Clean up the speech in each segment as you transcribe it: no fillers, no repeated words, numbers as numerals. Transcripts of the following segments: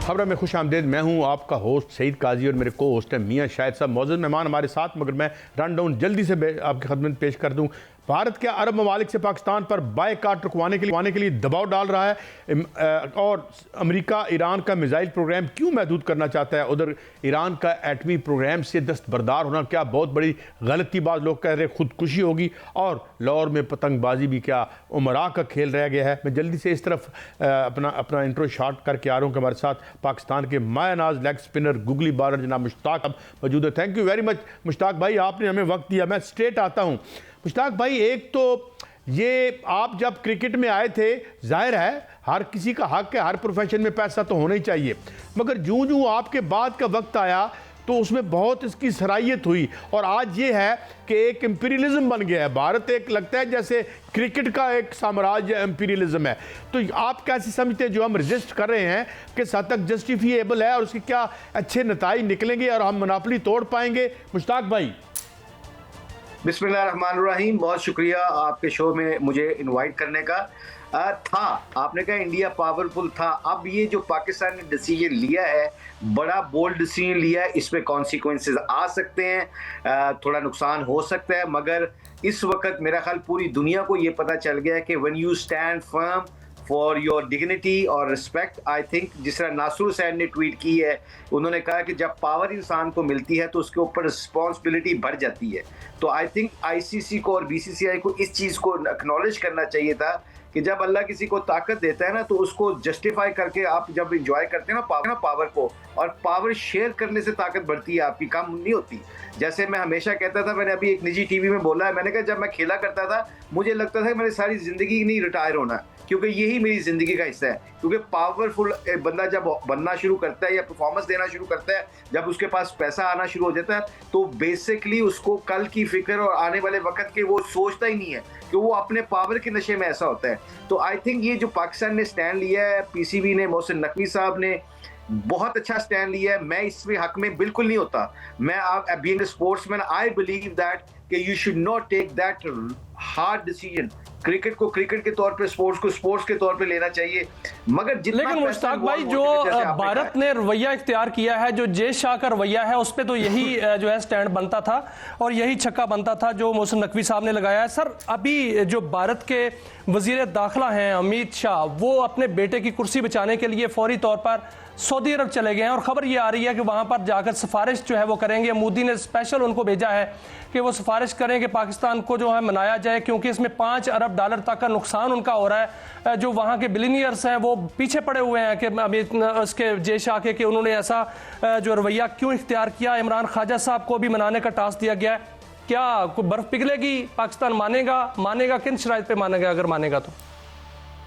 खबर में खुश आमदेद। मैं हूं आपका होस्ट सईद काजी और मेरे को होस्ट है मियां शाहिद साहब। मौजूद मेहमान हमारे साथ, मगर मैं रन डाउन जल्दी से आपकी खदमत में पेश कर दूं। भारत के अरब ममालिक से पाकिस्तान पर बायकाट रुकवाने के लिए दबाव डाल रहा है और अमेरिका ईरान का मिसाइल प्रोग्राम क्यों महदूद करना चाहता है। उधर ईरान का एटमी प्रोग्राम से दस्तबरदार होना क्या बहुत बड़ी गलती बात, लोग कह रहे खुदकुशी होगी। और लाहौर में पतंगबाजी भी क्या उमरा का खेल रह गया है। मैं जल्दी से इस तरफ अपना इंट्रो शॉर्ट करके आ रहा हूँ कि हमारे साथ पाकिस्तान के मायानाज लेग स्पिनर गुगली बॉलर जनाब मुश्ताक मौजूद है। Thank you very much Mushtaq भाई, आपने हमें वक्त दिया। मैं स्ट्रेट आता हूँ मुश्ताक भाई। एक तो ये आप जब क्रिकेट में आए थे, जाहिर है हर किसी का हक है, हर प्रोफेशन में पैसा तो होना ही चाहिए, मगर जूं जूं आपके बाद का वक्त आया तो उसमें बहुत इसकी सराहियत हुई और आज ये है कि एक इंपीरियलिज्म बन गया है भारत। एक लगता है जैसे क्रिकेट का एक साम्राज्य इंपीरियलिज्म है। तो आप कैसे समझते हैं जो हम रजिस्ट कर रहे हैं किस हद तक जस्टिफिएबल है और उसके क्या अच्छे नताइज निकलेंगे और हम मोनोपोली तोड़ पाएंगे? मुश्ताक भाई। बिस्मिल्लाहिर्रहमानिर्रहीम, बहुत शुक्रिया आपके शो में मुझे इनवाइट करने का। आपने कहा इंडिया पावरफुल था। अब ये जो पाकिस्तान ने डिसीजन लिया है, बड़ा बोल्ड डिसीजन लिया है, इसमें कॉन्सिक्वेंसेस आ सकते हैं, थोड़ा नुकसान हो सकता है, मगर इस वक्त मेरा ख्याल पूरी दुनिया को ये पता चल गया है कि when you stand firm for your dignity और रिस्पेक्ट, आई थिंक जिस तरह नासुर हुसैन ने ट्वीट की है, उन्होंने कहा कि जब पावर इंसान को मिलती है तो उसके ऊपर रिस्पॉन्सिबिलिटी बढ़ जाती है। तो आई थिंक आईसीसी को और बीसीसीआई को इस चीज़ को एक्नॉलेज करना चाहिए था कि जब अल्लाह किसी को ताकत देता है ना, तो उसको जस्टिफाई करके आप जब इंजॉय करते हैं ना पावर को, और पावर शेयर करने से ताकत बढ़ती है, आपकी कम नहीं होती। जैसे मैं हमेशा कहता था, मैंने अभी एक निजी टीवी में बोला है, मैंने कहा जब मैं खेला करता था मुझे लगता था कि मैंने सारी ज़िंदगी नहीं रिटायर होना, क्योंकि यही मेरी ज़िंदगी का हिस्सा है। क्योंकि पावरफुल बंदा जब बनना शुरू करता है या परफॉर्मेंस देना शुरू करता है, जब उसके पास पैसा आना शुरू हो जाता है, तो बेसिकली उसको कल की फिक्र और आने वाले वक्त के वो सोचता ही नहीं है कि वो अपने पावर के नशे में ऐसा होता है। तो आई थिंक ये जो पाकिस्तान ने स्टैंड लिया है, पीसीबी ने, मोहसिन नकवी साहब ने बहुत अच्छा स्टैंड लिया है। मैं इसमें हक में बिल्कुल नहीं होता। मैं being a sportsman I believe that कि you should not take that hard decision. Cricket को क्रिकेट के तौर पे, स्पोर्ट्स को स्पोर्ट्स के तौर पे लेना चाहिए, मगर लेकिन मुश्ताक भाई जो भारत ने रवैया इख्तियार किया है, जो जय शाह का रवैया है, उस पर तो यही जो है स्टैंड बनता था और यही छक्का बनता था जो मोहसिन नकवी साहब ने लगाया है। सर, अभी जो भारत के वजीर दाखिला हैं अमित शाह, वो अपने बेटे की कुर्सी बचाने के लिए फौरी तौर पर सऊदी अरब चले गए हैं और ख़बर ये आ रही है कि वहाँ पर जाकर सिफारिश जो है वो करेंगे। मोदी ने स्पेशल उनको भेजा है कि वो सिफारिश करें कि पाकिस्तान को जो है मनाया जाए, क्योंकि इसमें $5 अरब तक का नुकसान उनका हो रहा है। जो वहाँ के बिलियनियर्स हैं वो पीछे पड़े हुए हैं कि अभी उसके जय शाह के कि उन्होंने ऐसा जो रवैया क्यों इख्तियार किया। इमरान ख्वाजा साहब को भी मनाने का टास्क दिया गया है। क्या कोई बर्फ़ पिघलेगी? पाकिस्तान मानेगा किन शराइत पर मानेगा अगर मानेगा तो?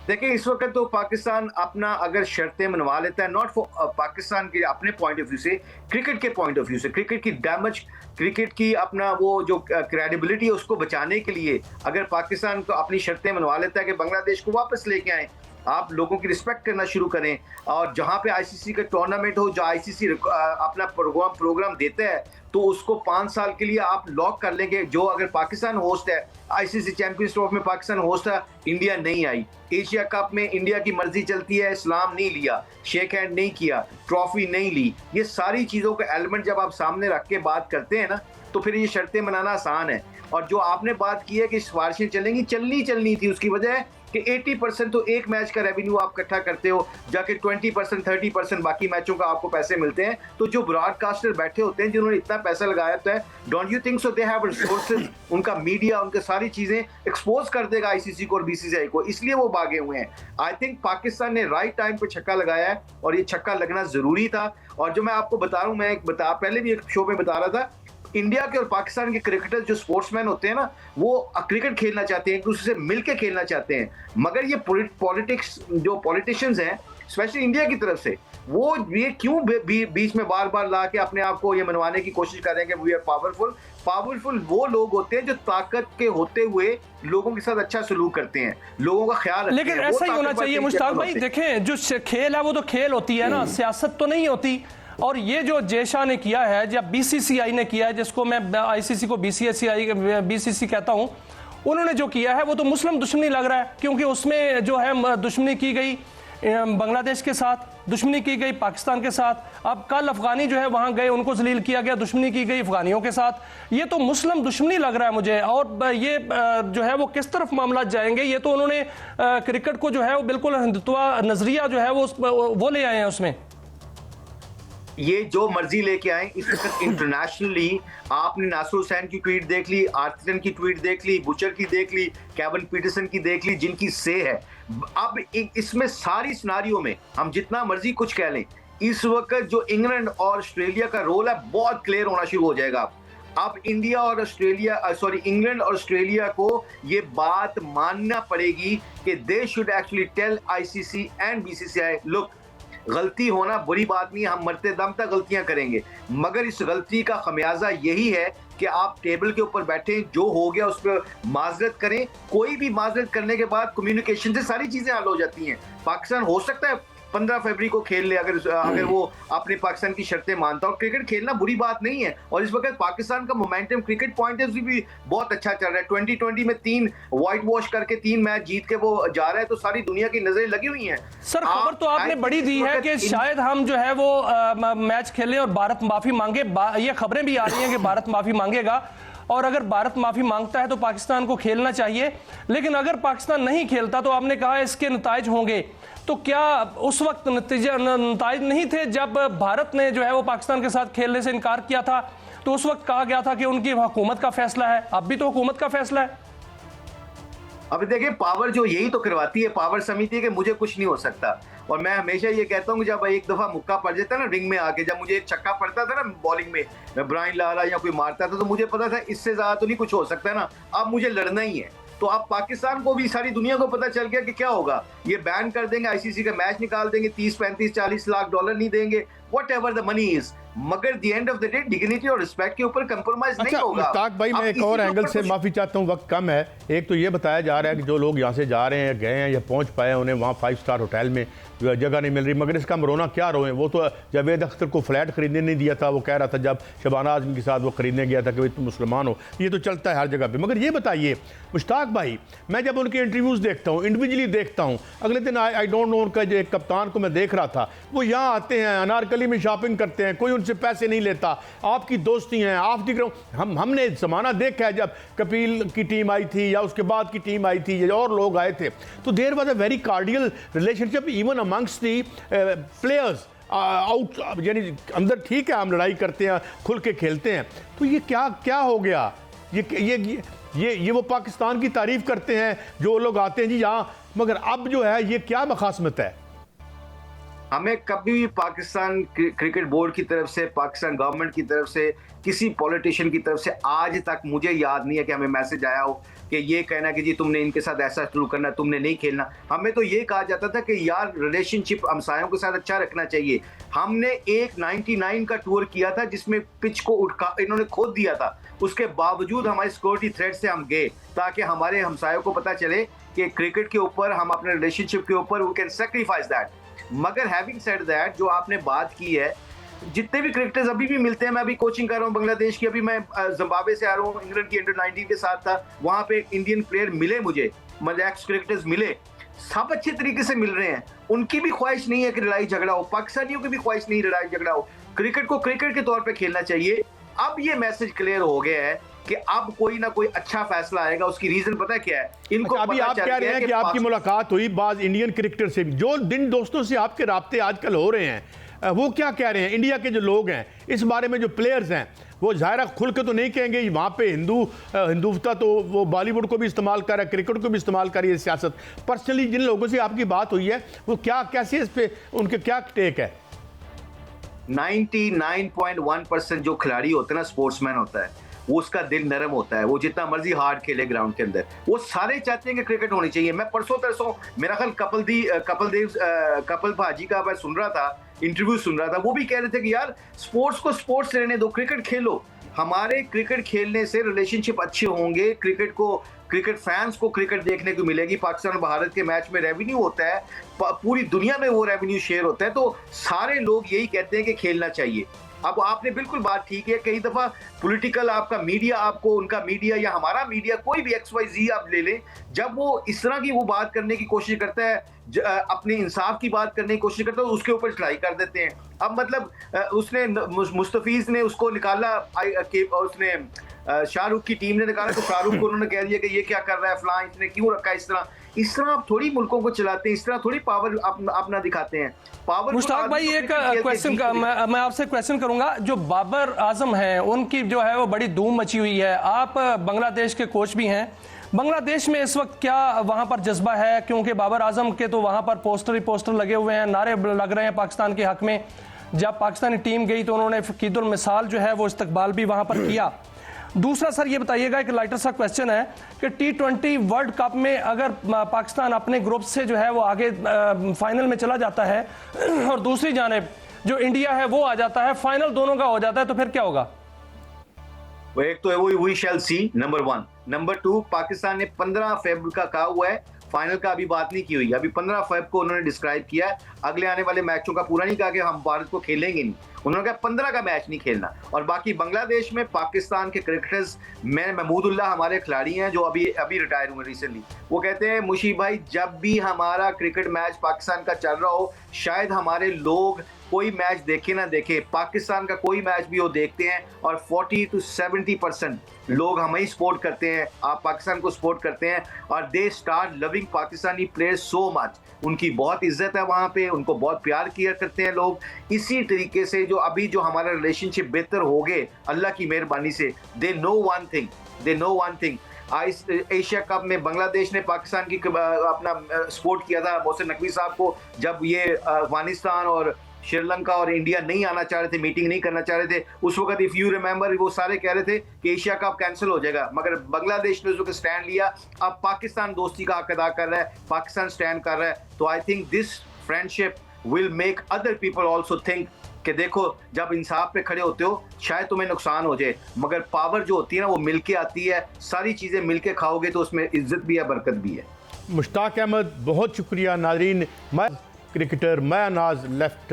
देखिए, इस वक्त तो पाकिस्तान अपना अगर शर्तें मनवा लेता है, नॉट फॉर पाकिस्तान के अपने पॉइंट ऑफ व्यू से, क्रिकेट के पॉइंट ऑफ व्यू से, क्रिकेट की डैमेज, क्रिकेट की अपना वो जो क्रेडिबिलिटी है उसको बचाने के लिए अगर पाकिस्तान को अपनी शर्तें मनवा लेता है कि बांग्लादेश को वापस लेके आए, आप लोगों की रिस्पेक्ट करना शुरू करें, और जहां पे आईसीसी का टूर्नामेंट हो, जो आईसीसी अपना प्रोग्राम देता है, तो उसको 5 साल के लिए आप लॉक कर लेंगे। जो अगर पाकिस्तान होस्ट है, आईसीसी चैंपियंस ट्रॉफी में पाकिस्तान होस्ट है, इंडिया नहीं आई, एशिया कप में इंडिया की मर्जी चलती है, इस्लाम नहीं लिया, शेक हैंड नहीं किया, ट्रॉफी नहीं ली, ये सारी चीज़ों का एलिमेंट जब आप सामने रख के बात करते हैं ना, तो फिर ये शर्तें मनाना आसान है। और जो आपने बात की है कि सिफारिशें चलनी थी, उसकी वजह है कि 80% तो एक मैच का रेवेन्यू आप इकट्ठा करते हो, जाके 20% 30% बाकी मैचों का आपको पैसे मिलते हैं। तो जो ब्रॉडकास्टर बैठे होते हैं जिन्होंने इतना पैसा लगाया होता है, don't you think so they have resources, उनका मीडिया, उनके सारी चीजें एक्सपोज कर देगा आईसीसी को और बीसीसीआई को, इसलिए वो भागे हुए हैं। आई थिंक पाकिस्तान ने राइट टाइम पे छक्का लगाया है और ये छक्का लगना जरूरी था। और जो मैं आपको बता रहा हूँ, मैं पहले भी एक शो में बता रहा था, इंडिया के और पाकिस्तान के क्रिकेटर्स जो स्पोर्ट्समैन होते हैं ना, वो क्रिकेट खेलना चाहते हैं, एक दूसरे से मिलकर खेलना चाहते हैं, मगर ये जो पॉलिटिशियंस हैं, स्पेशली इंडिया की तरफ से, वो ये क्यों बीच में बार बार ला के अपने आप को ये मनवाने की कोशिश कर रहे हैं कि वी आर पावरफुल वो लोग होते हैं जो ताकत के होते हुए लोगों के साथ अच्छा सलूक करते हैं, लोगों का ख्याल रखते हैं। लेकिन ऐसा ही होना चाहिए मुश्ताक भाई। देखें, जो खेल है वो तो खेल होती है ना, सियासत तो नहीं होती। और ये जो जय शाह ने किया है, जब बीसीसीआई ने किया है, जिसको मैं आईसीसी को बीसीसी कहता हूं, उन्होंने जो किया है वो तो मुस्लिम दुश्मनी लग रहा है, क्योंकि उसमें जो है दुश्मनी की गई बांग्लादेश के साथ दुश्मनी की गई, पाकिस्तान के साथ, अब कल अफगानी जो है वहां गए, उनको जलील किया गया, दुश्मनी की गई अफगानियों के साथ। ये तो मुस्लिम दुश्मनी लग रहा है मुझे। और ये जो है वो किस तरफ मामला जाएंगे, ये तो उन्होंने क्रिकेट को जो है वो बिल्कुल हिंदुत्व नजरिया जो है वो ले आए हैं उसमें। ये जो मर्जी लेके आए, इस वक्त इंटरनेशनली आपने नासिर हुसैन की ट्वीट देख ली, आर्थिन की ट्वीट देख ली, बुचर की देख ली, केविन पीटरसन की देख ली, जिनकी से है। अब इसमें सारी सिनारियों में हम जितना मर्जी कुछ कह लें, इस वक्त जो इंग्लैंड और ऑस्ट्रेलिया का रोल है बहुत क्लियर होना शुरू हो जाएगा। अब इंडिया और ऑस्ट्रेलिया, इंग्लैंड और ऑस्ट्रेलिया को ये बात मानना पड़ेगी कि they should actually tell ICC and BCCI, look, गलती होना बुरी बात नहीं है, हम मरते दम तक गलतियां करेंगे, मगर इस गलती का खमियाजा यही है कि आप टेबल के ऊपर बैठे, जो हो गया उस पर माजरत करें। कोई भी माजरत करने के बाद कम्युनिकेशन से सारी चीजें हल हो जाती हैं। पाकिस्तान हो सकता है 15 फरवरी को खेल ले, अगर वो अपने पाकिस्तान की शर्तें मानता, और क्रिकेट खेलना बुरी बात नहीं है। और इस वक्त पाकिस्तान का momentum cricket point of view भी बहुत अच्छा चल रहा है। 2020 में 3 व्हाइट वॉश करके 3 मैच जीत के वो जा रहा है, तो सारी दुनिया की नजरें लगी हुई हैं। सर खबर तो आपने बड़ी दी है कि शायद हम जो है वो मैच खेलें और भारत माफी मांगे। ये खबरें भी आ रही हैं कि भारत माफी मांगेगा, और अगर भारत माफी मांगता है तो पाकिस्तान को खेलना चाहिए। लेकिन अगर पाकिस्तान नहीं खेलता तो आपने कहा इसके नताइज होंगे, तो क्या उस वक्त नताइज नहीं थे जब भारत ने जो है वो पाकिस्तान के साथ खेलने से इनकार किया था? तो उस वक्त कहा गया था कि उनकी हुकूमत का फैसला है, अब भी तो हुकूमत का फैसला है। अब देखिए, पावर जो यही तो करवाती है, पावर समिति के मुझे कुछ नहीं हो सकता। और मैं हमेशा ये कहता हूँ कि जब एक दफा मुक्का पड़ जाता है ना रिंग में आके, जब मुझे एक छक्का पड़ता था ना बॉलिंग में, ब्रायन लारा या कोई मारता था, तो मुझे पता था इससे ज्यादा तो नहीं कुछ हो सकता है ना, अब मुझे लड़ना ही है। तो अब पाकिस्तान को भी, सारी दुनिया को पता चल गया कि क्या होगा, ये बैन कर देंगे, आईसीसी का मैच निकाल देंगे, 30, 35, 40 लाख डॉलर नहीं देंगे, व्हाटएवर द मनी इज, मगर the end of the day dignity और रिस्पेक्ट के ऊपर कंप्रोमाइज नहीं होगा। मुश्ताक भाई, मैं एक और एंगल से माफी चाहता हूं, वक्त कम है। एक तो ये बताया जा रहा है कि जो लोग यहां से जा रहे हैं, गए हैं या पहुंच पाए, उन्हें वहां 5 स्टार होटल में जगह नहीं मिल रही, मगर इसका हम रोना क्या रोएं। वो तो जावेद अख्तर को फ्लैट खरीदने नहीं दिया था, वो कह रहा था जब शबाना आजमी के साथ वो खरीदने गया था कि भाई तुम मुसलमान हो, ये तो चलता है हर जगह पे। मगर ये बताइए मुश्ताक भाई, मैं जब उनके इंटरव्यूज़ देखता हूँ, इंडिविजुअली देखता हूँ, अगले दिन आई डोंट नो उनका जो एक कप्तान को मैं देख रहा था, वो यहाँ आते हैं, अनारकली में शॉपिंग करते हैं, कोई उनसे पैसे नहीं लेता, आपकी दोस्ती हैं, आप दिख रहे हो। हमने ज़माना देखा है जब कपिल की टीम आई थी या उसके बाद की टीम आई थी या और लोग आए थे, तो there was a very cordial relationship even amongst the players out, यानी अंदर ठीक है हम लड़ाई करते हैं, खुल के खेलते हैं। तो ये क्या क्या हो गया? ये वो पाकिस्तान की तारीफ करते हैं जो लोग आते हैं जी यहाँ, मगर अब जो है ये क्या मखासमत है? हमें कभी भी पाकिस्तान क्रिकेट बोर्ड की तरफ से, पाकिस्तान गवर्नमेंट की तरफ से, किसी पॉलिटिशियन की तरफ से आज तक मुझे याद नहीं है कि हमें मैसेज आया हो कि ये कहना कि जी तुमने इनके साथ ऐसा शुरू करना, तुमने नहीं खेलना। हमें तो ये कहा जाता था कि यार रिलेशनशिप हमसायों के साथ अच्छा रखना चाहिए। हमने एक 99 का टूर किया था जिसमें पिच को इन्होंने खोद दिया था, उसके बावजूद हमारे सिक्योरिटी थ्रेट से हम गए ताकि हमारे हमसायों को पता चले कि क्रिकेट के ऊपर हम अपने रिलेशनशिप के ऊपर वी कैन सेक्रीफाइस दैट। मगर हैविंग सेड दैट, जो आपने बात की है, जितने भी क्रिकेटर्स अभी भी मिलते हैं, मैं अभी कोचिंग कर रहा हूँ बांग्लादेश की, अभी मैं जिम्बाब्वे से आ रहा हूँ, इंग्लैंड की अंडर 19 के साथ था, वहां पे इंडियन प्लेयर मिले मुझे, मतलब एक्स क्रिकेटर्स मिले, सब अच्छे तरीके से मिल रहे हैं। उनकी भी ख्वाहिश नहीं है कि लड़ाई झगड़ा हो, पाकिस्तानियों की भी ख्वाहिश नहीं लड़ाई झगड़ा हो, क्रिकेट को क्रिकेट के तौर पर खेलना चाहिए। अब ये मैसेज क्लियर हो गया है कि अब कोई ना कोई अच्छा फैसला आएगा। उसकी रीजन पता क्या है? इनको अभी आप कह रहे हैं कि आपकी मुलाकात हुई बाज इंडियन क्रिकेटर से, जो दिन दोस्तों से आपके राब्ते आजकल हो रहे हैं, वो क्या कह रहे हैं? इंडिया के जो लोग हैं इस बारे में, जो प्लेयर्स हैं, वो ज़ाहिर खुल के तो नहीं कहेंगे वहाँ पे हिंदुत्व तो वो बॉलीवुड को भी इस्तेमाल कर रहा है, क्रिकेट को भी इस्तेमाल कर रही है सियासत। पर्सनली जिन लोगों से आपकी बात हुई है वो क्या, कैसे इस पे उनके क्या टेक है? 99.1% जो खिलाड़ी होता है ना, स्पोर्ट्समैन होता है, वो उसका दिल नरम होता है, वो जितना मर्जी हार्ड खेले ग्राउंड के अंदर, वो सारे चाहते हैं कि क्रिकेट होनी चाहिए। मैं परसों मेरा ख्याल कपिल भाजी का मैं सुन रहा था, इंटरव्यू सुन रहा था, वो भी कह रहे थे कि यार स्पोर्ट्स को स्पोर्ट्स रहने दो, क्रिकेट खेलो। हमारे क्रिकेट खेलने से रिलेशनशिप अच्छे होंगे, क्रिकेट फैंस को क्रिकेट देखने को मिलेगी। पाकिस्तान और भारत के मैच में रेवेन्यू होता है, पूरी दुनिया में वो रेवेन्यू शेयर होता है, तो सारे लोग यही कहते हैं कि खेलना चाहिए। अब आपने बिल्कुल बात ठीक है, कई दफा पॉलिटिकल आपका मीडिया, आपको उनका मीडिया या हमारा मीडिया, कोई भी XYZ आप ले लें, जब वो इस तरह की वो बात करने की कोशिश करता है, अपने इंसाफ की बात करने की कोशिश करता है, तो उसके ऊपर चढ़ाई कर देते हैं। अब मतलब उसने मुस्तफीज ने उसको निकाला, उसने शाहरुख की टीम ने निकाला, तो शाहरुख को उन्होंने कह दिया कि ये क्या कर रहा है फलां, इसने क्यों रखा है इस तरह। इस तरह आप थोड़ी मुल्कों को चलाते हैं, इस तरह थोड़ी पावर अपना दिखाते हैं। पावर मुश्ताक भाई, एक क्वेश्चन का मैं आपसे क्वेश्चन करूंगा। जो बाबर आजम हैं, उनकी जो है वो बड़ी धूम मची हुई है। आप बांग्लादेश के कोच भी हैं, बांग्लादेश में इस वक्त क्या वहां पर जज्बा है? क्योंकि बाबर आजम के तो वहां पर पोस्टर ही पोस्टर लगे हुए हैं, नारे लग रहे हैं पाकिस्तान के हक में। जब पाकिस्तानी टीम गई तो उन्होंने फकीदुल मिसाल जो है वो इस्तकबाल भी वहां पर किया। दूसरा सर ये बताइएगा, एक लाइटर सा क्वेश्चन है कि T20 वर्ल्ड कप में अगर पाकिस्तान अपने ग्रुप से जो है वो आगे फाइनल में चला जाता है और दूसरी जानिब जो इंडिया है वो आ जाता है, फाइनल दोनों का हो जाता है, तो फिर क्या होगा? वो एक तो है वो we shall see, number 1। Number 2, Pakistan ने 15 फरवरी का कहा हुआ है, फाइनल का अभी बात नहीं की हुई। अभी 15 फरवरी को उन्होंने डिस्क्राइब किया है, अगले आने वाले मैचों का पूरा नहीं कहा कि हम भारत को खेलेंगे नहीं, उन्होंने कहा 15 का मैच नहीं खेलना। और बाकी बांग्लादेश में पाकिस्तान के क्रिकेटर्स, मैं महमूदुल्लाह हमारे खिलाड़ी हैं जो अभी रिटायर हुए रिसेंटली, वो कहते हैं मुशीब भाई, जब भी हमारा क्रिकेट मैच पाकिस्तान का चल रहा हो, शायद हमारे लोग कोई मैच देखे ना देखे, पाकिस्तान का कोई मैच भी वो देखते हैं और 40 to 70% लोग हमें ही सपोर्ट करते हैं, आप पाकिस्तान को सपोर्ट करते हैं, और they start loving Pakistani players so much. उनकी बहुत इज्जत है वहाँ पे, उनको बहुत प्यार किया करते हैं लोग। इसी तरीके से जो अभी जो हमारा रिलेशनशिप बेहतर हो गए अल्लाह की मेहरबानी से, they know one thing. Asia cup में बांग्लादेश ने पाकिस्तान की अपना सपोर्ट किया था, मोहसिन नकवी साहब को, जब ये अफगानिस्तान और श्रीलंका और इंडिया नहीं आना चाह रहे थे, मीटिंग नहीं करना चाह रहे थे, उस वक्त इफ यू रिमेंबर वो सारे कह रहे थे कि एशिया कप कैंसिल हो जाएगा, मगर बांग्लादेश ने उस वक्त स्टैंड लिया। अब पाकिस्तान दोस्ती का हक अदा कर रहा है, पाकिस्तान स्टैंड कर रहा है। तो I think this friendship will make other people also think कि देखो, जब इंसाफ पे खड़े होते हो शायद तुम्हें नुकसान हो जाए, मगर पावर जो होती है ना वो मिलके आती है, सारी चीजें मिलके खाओगे तो उसमें इज्जत भी है, बरकत भी है। मुश्ताक अहमद, बहुत शुक्रिया। नाजरीन, मैं क्रिकेटर मयानाज लेफ्ट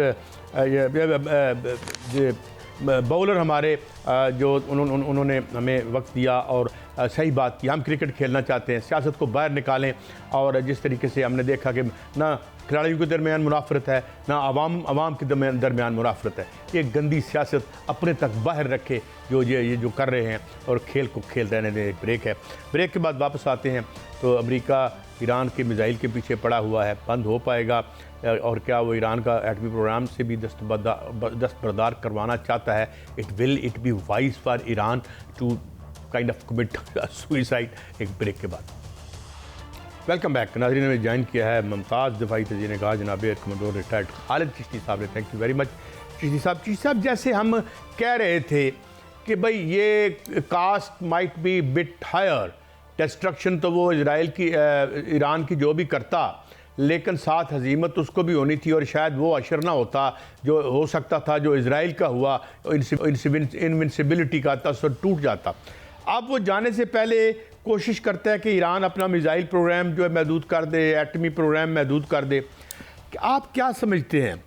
बॉलर हमारे जो उन्होंने हमें वक्त दिया और सही बात की। हम क्रिकेट खेलना चाहते हैं, सियासत को बाहर निकालें, और जिस तरीके से हमने देखा कि ना खिलाड़ियों के दरमियान मुनाफरत है, ना आवाम के दरमियान मुनाफरत है, ये गंदी सियासत अपने तक बाहर रखे जो ये जो कर रहे हैं, और खेल को खेल रहने दें। एक ब्रेक है, ब्रेक के बाद वापस आते हैं। तो अमेरिका ईरान के मिसाइल के पीछे पड़ा हुआ है, बंद हो पाएगा? और क्या वो ईरान का एटमी प्रोग्राम से भी दस्तबरदार करवाना चाहता है? It be wise for Iran to kind of commit suicide? एक ब्रेक के बाद वेलकम बैक। नाज़रीन ने ज्वाइन किया है मुमताज़ दफ़ाई तज़ीन कहा जनाब कमोडोर रिटायर्ड खालिद चिश्ती साहब ने। Thank you very much Chishti Sahab. जैसे हम कह रहे थे कि भाई ये cost might be bit higher, destruction तो वो इजराइल की ईरान की जो भी करता, लेकिन साथ हजीमत उसको भी होनी थी, और शायद वो अशर ना होता जो हो सकता था जो इजराइल का हुआ, इनविंसिबिलिटी का तसव्वुर टूट जाता। अब वो जाने से पहले कोशिश करता है कि ईरान अपना मिसाइल प्रोग्राम जो है महदूद कर दे, एटमी प्रोग्राम महदूद कर दे। आप क्या समझते हैं?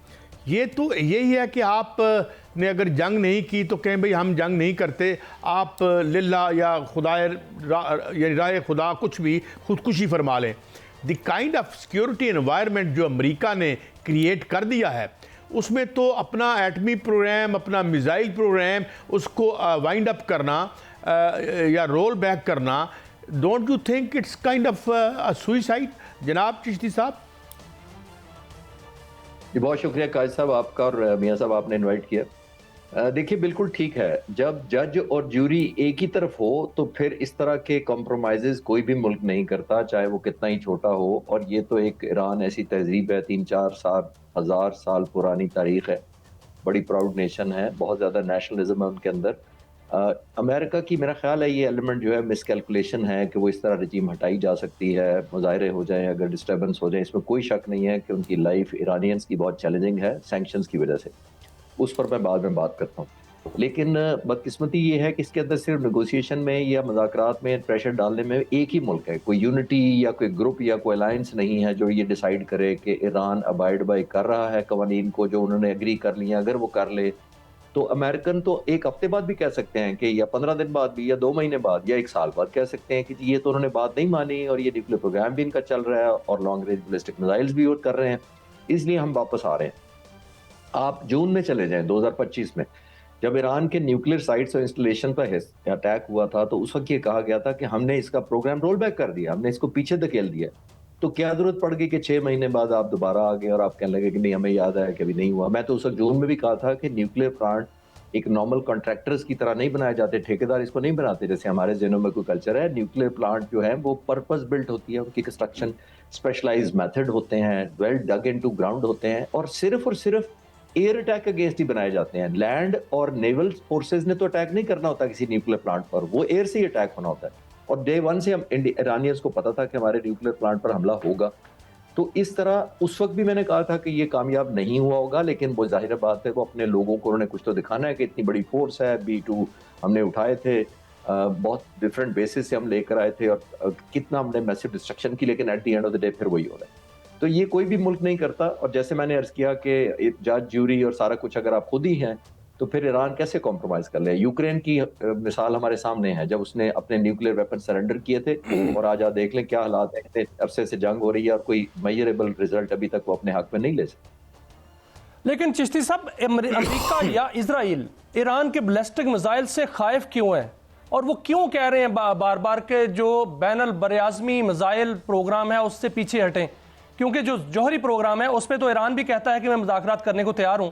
ये तो यही है कि आप ने अगर जंग नहीं की तो कहें भाई हम जंग नहीं करते, आप लिल्ला या खुदा या राय खुदा कुछ भी खुदकुशी फरमा लें। The kind of security environment जो अमेरिका ने क्रिएट कर दिया है, उसमें तो अपना एटमी प्रोग्राम, अपना मिसाइल प्रोग्राम, उसको वाइंड अप करना या रोल बैक करना, don't you think it's kind of suicide जनाब चिश्ती साहब? जी बहुत शुक्रिया काज साहब आपका, और मियाँ साहब आपने इनवाइट किया। देखिए बिल्कुल ठीक है, जब जज और ज्यूरी एक ही तरफ हो तो फिर इस तरह के कॉम्प्रोमाइजेस कोई भी मुल्क नहीं करता, चाहे वो कितना ही छोटा हो। और ये तो एक ईरान ऐसी तहजीब है, 3-4 हज़ार साल पुरानी तारीख है, बड़ी प्राउड नेशन है, बहुत ज़्यादा नेशनलिज्म है उनके अंदर। अमेरिका की मेरा ख्याल है ये एलिमेंट जो है मिसकैलकुलेशन है कि वो इस तरह रजीम हटाई जा सकती है, मुजाहरे हो जाएं, अगर डिस्टर्बेंस हो जाए, इसमें कोई शक नहीं है कि उनकी लाइफ ईरानियंस की बहुत चैलेंजिंग है सैंक्शंस की वजह से, उस पर मैं बाद में बात करता हूँ। लेकिन बदकिस्मती ये है कि इसके अंदर सिर्फ नेगोशिएशन में या मुज़ाकरात में प्रेशर डालने में एक ही मुल्क है, कोई यूनिटी या कोई ग्रुप या कोई अलायंस नहीं है जो ये डिसाइड करे कि ईरान अबाइड बाय कर रहा है कवानीन को जो उन्होंने एग्री कर लिया, अगर वो कर ले तो अमेरिकन तो एक हफ्ते बाद भी कह सकते हैं कि, या 15 दिन बाद भी, या 2 महीने बाद, या 1 साल बाद कह सकते हैं कि ये तो उन्होंने बात नहीं मानी और ये न्यूक्लियर प्रोग्राम भी इनका चल रहा है और लॉन्ग रेंज बैलिस्टिक मिसाइल्स भी कर रहे हैं, इसलिए हम वापस आ रहे हैं। आप जून में चले जाएं 2025 में, जब ईरान के न्यूक्लियर साइट्स और इंस्टॉलेशन पर अटैक हुआ था, तो उस वक्त ये कहा गया था कि हमने इसका प्रोग्राम रोल बैक कर दिया, हमने इसको पीछे धकेल दिया। तो क्या जरूरत पड़ गई कि 6 महीने बाद आप दोबारा आ गए और आप कहने लगे कि नहीं हमें याद आया कि अभी नहीं हुआ। मैं तो उस वक्त जून में भी कहा था कि न्यूक्लियर प्लांट एक नॉर्मल कॉन्ट्रैक्टर्स की तरह नहीं बनाए जाते, ठेकेदार इसको नहीं बनाते जैसे हमारे ज़हनों में कोई कल्चर है। न्यूक्लियर प्लांट जो है वो पर्पस बिल्ट होती है, उनकी कंस्ट्रक्शन स्पेशलाइज्ड मेथड होते हैं, वेल डग इनटू ग्राउंड होते हैं, और सिर्फ एयर अटैक अगेंस्ट ही बनाए जाते हैं। लैंड और नेवल फोर्सेज ने तो अटैक नहीं करना होता किसी न्यूक्लियर प्लांट पर, वो एयर से ही अटैक होना होता है। और डे 1 से हम ईरानियंस को पता था कि हमारे न्यूक्लियर प्लांट पर हमला होगा। तो इस तरह उस वक्त भी मैंने कहा था कि ये कामयाब नहीं हुआ होगा, लेकिन वो जाहिर बात है वो अपने लोगों को उन्होंने कुछ तो दिखाना है कि इतनी बड़ी फोर्स है। B2 हमने उठाए थे, बहुत डिफरेंट बेसिस से हम लेकर आए थे, और कितना हमने मैसिव डिस्ट्रक्शन की, लेकिन at the end of the day फिर वही हो रहा है। तो ये कोई भी मुल्क नहीं करता। और जैसे मैंने अर्ज किया कि जज ज्यूरी और सारा कुछ अगर आप खुद ही हैं, तो फिर ईरान कैसे कॉम्प्रोमाइज कर ले। यूक्रेन की मिसाल हमारे सामने है, जब उसने अपने न्यूक्लियर वेपन सरेंडर किए थे, और आज आप देख लें क्या हालात है, इतने अरसे से जंग हो रही है और कोई मेजरेबल रिजल्ट अभी तक वो अपने हक में नहीं ले सकते। लेकिन चिश्ती साहब, अमेरिका या इजराइल ईरान के बैलिस्टिक मिसाइल से खाइफ क्यों है, और वो क्यों कह रहे हैं बार बार के जो बैनुल बरआज़मी मिसाइल प्रोग्राम है उससे पीछे हटें? क्योंकि जो जौहरी प्रोग्राम है उस पर तो ईरान भी कहता है कि मैं मुज़ाकरात करने को तैयार हूं,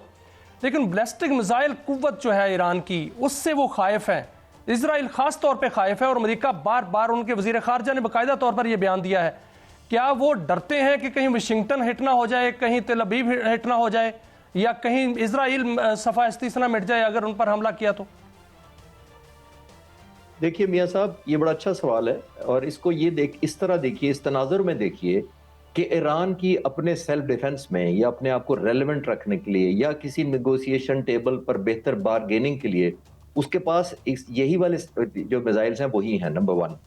लेकिन बैलिस्टिक मिसाइल कुव्वत जो है ईरान की, उससे वो खाइफ है। इजराइल खास तौर पे खाइफ है, और अमेरिका बार बार, उनके वजीर खारजा ने बाकायदा तौर पर यह बयान दिया है। क्या वो डरते हैं कि कहीं वाशिंगटन हिट ना हो जाए, कहीं तेल अवीव हिट ना हो जाए, या कहीं इजराइल सफा इस्तीसना मिट जाए अगर उन पर हमला किया तो? देखिए मियाँ साहब, ये बड़ा अच्छा सवाल है, और इसको ये इस तरह देखिए, इस तनाजुर में देखिए कि ईरान की अपने सेल्फ डिफेंस में, या अपने आप को रेलेवेंट रखने के लिए, या किसी नेगोशिएशन टेबल पर बेहतर बारगेनिंग के लिए, उसके पास यही वाले जो मिसाइल्स हैं वही हैं, नंबर 1।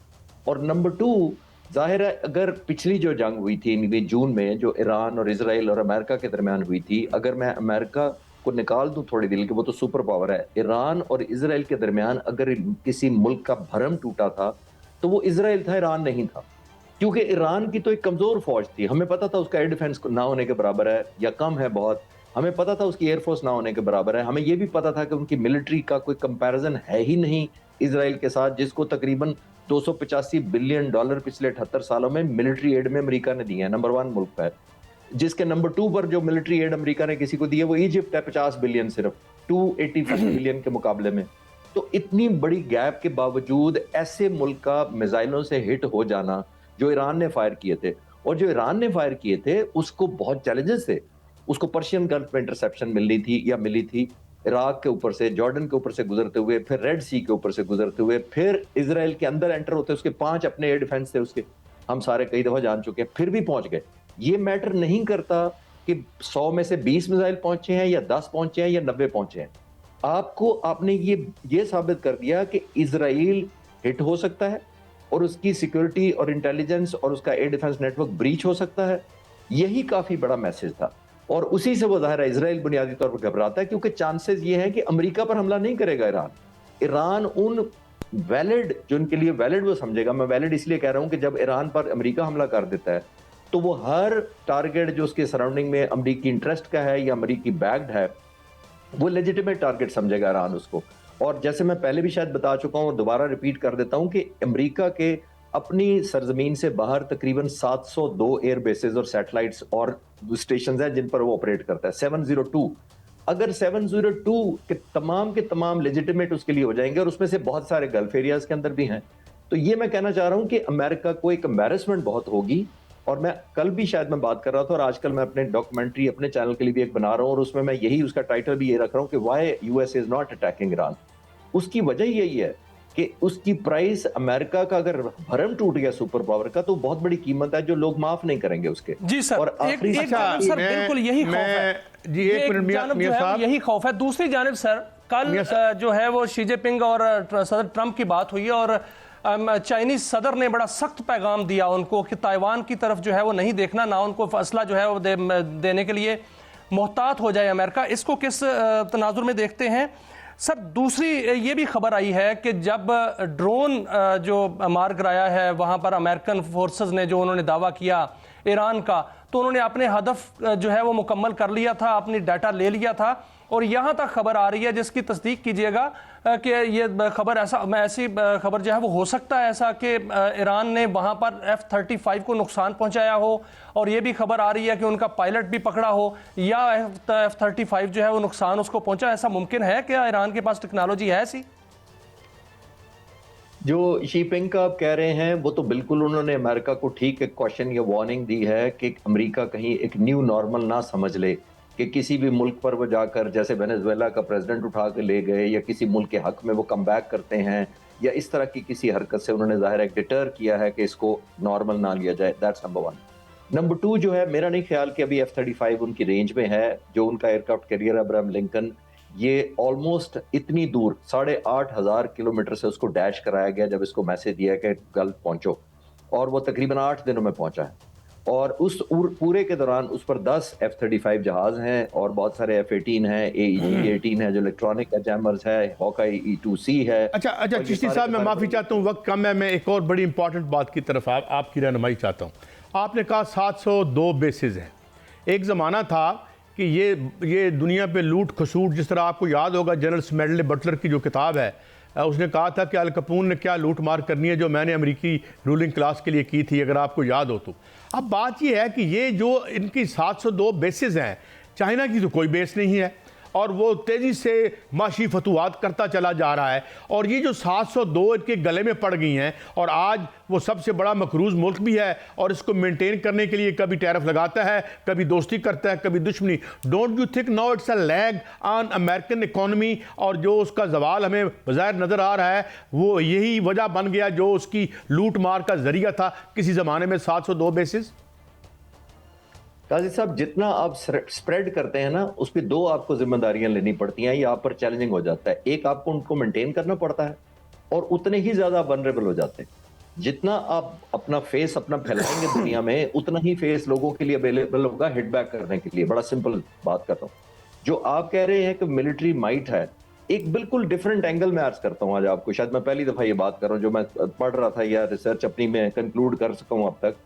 और नंबर 2, जाहिर है अगर पिछली जो जंग हुई थी जून में, जो ईरान और इजराइल और अमेरिका के दरमियान हुई थी, अगर मैं अमेरिका को निकाल दूं थोड़ी देर कि वो तो सुपर पावर है, ईरान और इजराइल के दरमियान अगर किसी मुल्क का भरम टूटा था तो वो इजराइल था, ईरान नहीं था। क्योंकि ईरान की तो एक कमजोर फौज थी, हमें पता था उसका एयर डिफेंस ना होने के बराबर है या कम है बहुत, हमें पता था उसकी एयरफोर्स ना होने के बराबर है, हमें यह भी पता था कि उनकी मिलिट्री का कोई कंपैरिजन है ही नहीं इजराइल के साथ, जिसको तकरीबन $285 बिलियन पिछले 78 सालों में मिलिट्री एड में अमेरिका ने दिए हैं, नंबर 1 मुल्क है। जिसके नंबर 2 पर जो मिलिट्री एड अमेरिका ने किसी को दी है वो इजिप्ट है, 50 बिलियन सिर्फ 285 बिलियन के मुकाबले में। तो इतनी बड़ी गैप के बावजूद ऐसे मुल्क का मिसाइलों से हिट हो जाना जो ईरान ने फायर किए थे, और जो ईरान ने फायर किए थे उसको बहुत चैलेंजेस थे। उसको पर्शियन गल्फ में इंटरसेप्शन मिली थी इराक के ऊपर से, जॉर्डन के ऊपर से गुजरते हुए, फिर रेड सी के ऊपर से गुजरते हुए, फिर इजराइल के अंदर एंटर होते, उसके 5 अपने एयर डिफेंस थे उसके, हम सारे कई दफा जान चुके हैं, फिर भी पहुंच गए। ये मैटर नहीं करता कि 100 में से 20 मिसाइल पहुंचे हैं या 10 पहुंचे हैं या 90 पहुंचे हैं। आपने ये साबित कर दिया कि इजराइल हिट हो सकता है और उसकी सिक्योरिटी और इंटेलिजेंस और उसका एयर डिफेंस नेटवर्क ब्रीच हो सकता है। यही काफी बड़ा मैसेज था, और उसी से वो जाहिर है इजराइल बुनियादी तौर पर घबराता है, क्योंकि चांसेस ये हैं कि अमेरिका पर हमला नहीं करेगा ईरान उन वैलिड, जो उनके लिए वैलिड वो समझेगा। मैं वैलिड इसलिए कह रहा हूं कि जब ईरान पर अमेरिका हमला कर देता है तो वो हर टारगेट जो उसके सराउंडिंग में अमेरिकी इंटरेस्ट का है या अमेरिकी बैक्ड है, वो लेजिटिमेट टारगेट समझेगा ईरान उसको। और जैसे मैं पहले भी शायद बता चुका हूं और दोबारा रिपीट कर देता हूं कि अमेरिका के अपनी सरजमीन से बाहर तकरीबन 702 एयर बेसेस और सैटेलाइट्स और स्टेशन हैं जिन पर वो ऑपरेट करता है। 702, अगर 702 के तमाम लेजिटिमेट उसके लिए हो जाएंगे, और उसमें से बहुत सारे गल्फ एरियाज के अंदर भी हैं, तो ये मैं कहना चाह रहा हूं कि अमेरिका को एक एम्बैरेसमेंट बहुत होगी। और मैं कल भी शायद मैं बात कर रहा था, और आजकल मैं अपने डॉक्यूमेंट्री अपने चैनल के लिए भी एक बना रहा हूं, और उसमें मैं यही उसका टाइटल भी ये रख रहा हूं कि why US is not attacking Iran. उसकी वजह यही है कि उसकी प्राइस, अमेरिका का अगर भरम टूट गया सुपर पावर का, तो बहुत बड़ी कीमत है जो लोग माफ नहीं करेंगे उसके। जी सर, और आखिरी सर बिल्कुल यही खौफ है जी, एक मिनट मियां साहब, यही खौफ है। दूसरी जानिब सर, कल जो है वो शी जिनपिंग और सदर ट्रंप की बात हुई, और चाइनीज सदर ने बड़ा सख्त पैगाम दिया उनको कि ताइवान की तरफ जो है वो नहीं देखना, ना उनको फैसला जो है वो देने के लिए। मोहतात हो जाए अमेरिका, इसको किस तनाजुर में देखते हैं? सर दूसरी ये भी खबर आई है कि जब ड्रोन जो मार गिराया है वहाँ पर अमेरिकन फोर्सेस ने, जो उन्होंने दावा किया ईरान का, तो उन्होंने अपने हदफ जो है वो मुकम्मल कर लिया था, अपनी डाटा ले लिया था। और यहाँ तक खबर आ रही है जिसकी तस्दीक कीजिएगा कि ये खबर ऐसी खबर जो है वो हो सकता है ऐसा कि ईरान ने वहाँ पर F-35 को नुकसान पहुँचाया हो, और ये भी खबर आ रही है कि उनका पायलट भी पकड़ा हो, या F-35 जो है वो नुकसान उसको पहुँचा। ऐसा मुमकिन है कि ईरान के पास टेक्नोलॉजी है ऐसी? जो शीपिंग का आप कह रहे हैं वो तो बिल्कुल उन्होंने अमेरिका को ठीक एक क्वेश्चन या वार्निंग दी है कि अमेरिका कहीं एक न्यू नॉर्मल ना समझ ले कि किसी भी मुल्क पर वो जाकर, जैसे वेनेजुएला का प्रेसिडेंट उठा के ले गए या किसी मुल्क के हक में वो कम बैक करते हैं, या इस तरह की किसी हरकत से उन्होंने जाहिर है डिटर किया है कि इसको नॉर्मल ना लिया जाए। That's number 1। नंबर 2 जो है, मेरा नहीं ख्याल कि अभी F-35 उनकी रेंज में है। जो उनका एयरक्राफ्ट कैरियर अब्राहम लिंकन, ये ऑलमोस्ट इतनी दूर 8,500 किलोमीटर से उसको डैश कराया गया जब इसको मैसेज दिया कि गल्फ पहुंचो, और वो तकरीबन 8 दिनों में पहुंचा है। और उस पूरे के दौरान उस पर 10 F-35 जहाज हैं और बहुत सारे F-18 हैं, AEG-18 है जो इलेक्ट्रॉनिक जैमर्स है, हॉकाई E-2C है। अच्छा चिश्ती साहब, मैं माफ़ी चाहता हूँ, वक्त कम है। मैं एक और बड़ी इंपॉर्टेंट बात की तरफ आपकी रहनुमाई चाहता हूँ। आपने कहा 702 बेसिस हैं। एक ज़माना था कि ये दुनिया पे लूट खसूट, जिस तरह आपको याद होगा जनरल स्मेडले बटलर की जो किताब है, उसने कहा था कि अल कपूर ने क्या लूट मार करनी है जो मैंने अमेरिकी रूलिंग क्लास के लिए की थी, अगर आपको याद हो तो। अब बात ये है कि ये जो इनकी 702 बेसिस हैं, चाइना की तो कोई बेस नहीं है, और वो तेज़ी से माशी फतवात करता चला जा रहा है। और ये जो 702 इनके गले में पड़ गई हैं, और आज वो सबसे बड़ा मकरूज मुल्क भी है, और इसको मेंटेन करने के लिए कभी टैरिफ लगाता है, कभी दोस्ती करता है, कभी दुश्मनी। Don't you think now it's a lag on American economy? और जो उसका जवाल हमें बाज़ाहिर नज़र आ रहा है वो यही वजह बन गया जो उसकी लूट मार का जरिया था किसी ज़माने में 702 बेसिस। काजी साहब, जितना आप स्प्रेड करते हैं ना, उस पर 2 आपको जिम्मेदारियां लेनी पड़ती हैं। ये आप पर चैलेंजिंग हो जाता है। एक, आपको उनको मेंटेन करना पड़ता है, और उतने ही ज्यादा वनरेबल हो जाते हैं। जितना आप अपना फेस फैलाएंगे दुनिया में, उतना ही फेस लोगों के लिए अवेलेबल होगा हिट बैक करने के लिए। बड़ा सिंपल बात करता हूँ। जो आप कह रहे हैं कि मिलिट्री माइट है, एक बिल्कुल डिफरेंट एंगल में अर्ज करता हूँ आज आपको। शायद मैं पहली दफा ये बात कर रहा हूँ, जो मैं पढ़ रहा था या रिसर्च अपनी में कंक्लूड कर सका हूँ अब तक।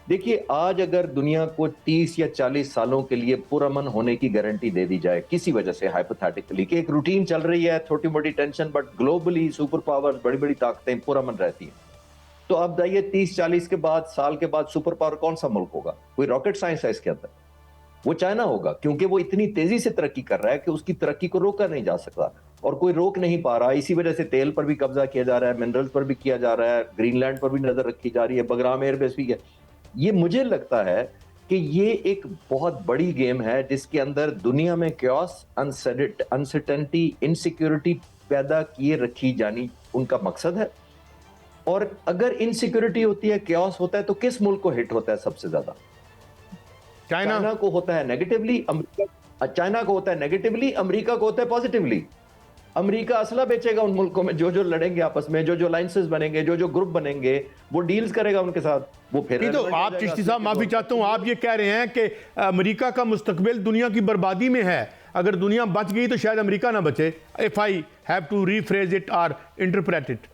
देखिए, आज अगर दुनिया को 30 या 40 सालों के लिए पुरअमन होने की गारंटी दे दी जाए किसी वजह से, हाइपोथेटिकली, कि एक रूटीन चल रही है, छोटी मोटी tension, but globally super powers, बड़ी बड़ी ताकतें पुरअमन रहती हैं, तो अब बताइए 30-40 के बाद, साल के बाद सुपर पावर कौन सा मुल्क होगा? कोई रॉकेट साइंस है इसके अंदर? वो चाइना होगा, क्योंकि वो इतनी तेजी से तरक्की कर रहा है कि उसकी तरक्की को रोका नहीं जा सकता, और कोई रोक नहीं पा रहा। इसी वजह से तेल पर भी कब्जा किया जा रहा है, मिनरल्स पर भी किया जा रहा है, ग्रीनलैंड पर भी नजर रखी जा रही है, बगराम एयरबेस भी है। ये मुझे लगता है कि ये एक बहुत बड़ी गेम है जिसके अंदर दुनिया में क्योस, अनसर्टेनिटी, इनसिक्योरिटी पैदा किए रखी जानी उनका मकसद है। और अगर इनसिक्योरिटी होती है, क्योस होता है, तो किस मुल्क को हिट होता है सबसे ज्यादा? चाइना को होता है नेगेटिवली, चाइना को होता है नेगेटिवली, अमेरिका को होता है पॉजिटिवली। अमेरिका असला बेचेगा उन मुल्कों में जो लड़ेंगे आपस में, जो अलायंसेस बनेंगे, जो ग्रुप बनेंगे, वो डील्स करेगा उनके साथ। वो फिर तो आप चिश्ती साहब, माफी चाहता हूं, आप ये कह रहे हैं कि अमेरिका का मुस्तकबिल दुनिया की बर्बादी में है, अगर दुनिया बच गई तो शायद अमेरिका ना बचे। If I have to rephrase it और इंटरप्रेट इट।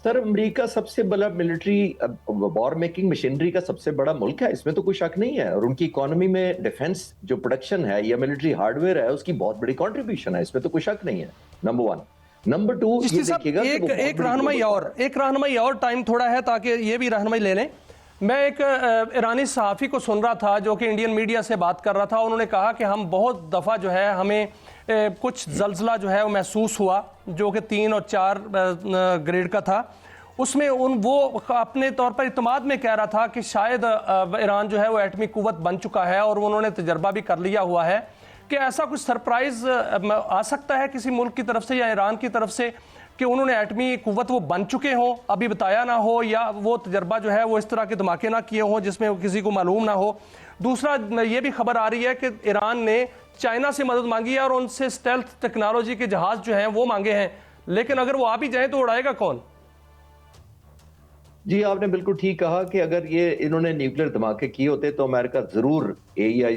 सर, अमेरिका सबसे बड़ा मिलिट्री वॉर मेकिंग मशीनरी का सबसे बड़ा मुल्क है, इसमें तो कोई शक नहीं है। और उनकी इकोनॉमी में डिफेंस जो प्रोडक्शन है या मिलिट्री हार्डवेयर है, उसकी बहुत बड़ी कंट्रीब्यूशन है, इसमें तो कोई शक नहीं है। नंबर 1। नंबर 2, ये देखिएगा एक रहनुमाई और टाइम थोड़ा है ताकि ये भी रहनुमाई ले लें। मैं एक ईरानी सहाफ़ी को सुन रहा था जो कि इंडियन मीडिया से बात कर रहा था। उन्होंने कहा कि हम बहुत दफ़ा जो है हमें कुछ जल्जला जो है वो महसूस हुआ, जो कि 3 और 4 ग्रेड का था। उसमें वो अपने तौर पर इत्मीनान में कह रहा था कि शायद ईरान जो है वो एटमी कुव्वत बन चुका है, और उन्होंने तजर्बा भी कर लिया हुआ है कि ऐसा कुछ सरप्राइज आ सकता है किसी मुल्क की तरफ से या ईरान की तरफ से कि उन्होंने एटमी कुव्वत वो बन चुके हों, अभी बताया ना हो, या वो तजर्बा जो है वो इस तरह के धमाके ना किए हों जिसमें किसी को मालूम ना हो। दूसरा, ये भी खबर आ रही है कि ईरान ने चाइना से मदद मांगी है और उनसे स्टेल्थ टेक्नोलॉजी के जहाज जो हैं वो मांगे हैं, लेकिन अगर वो आ भी जाए तो उड़ाएगा कौन? जी, आपने बिल्कुल ठीक कहा कि अगर ये इन्होंने न्यूक्लियर धमाके किए होते तो अमेरिका जरूर AEI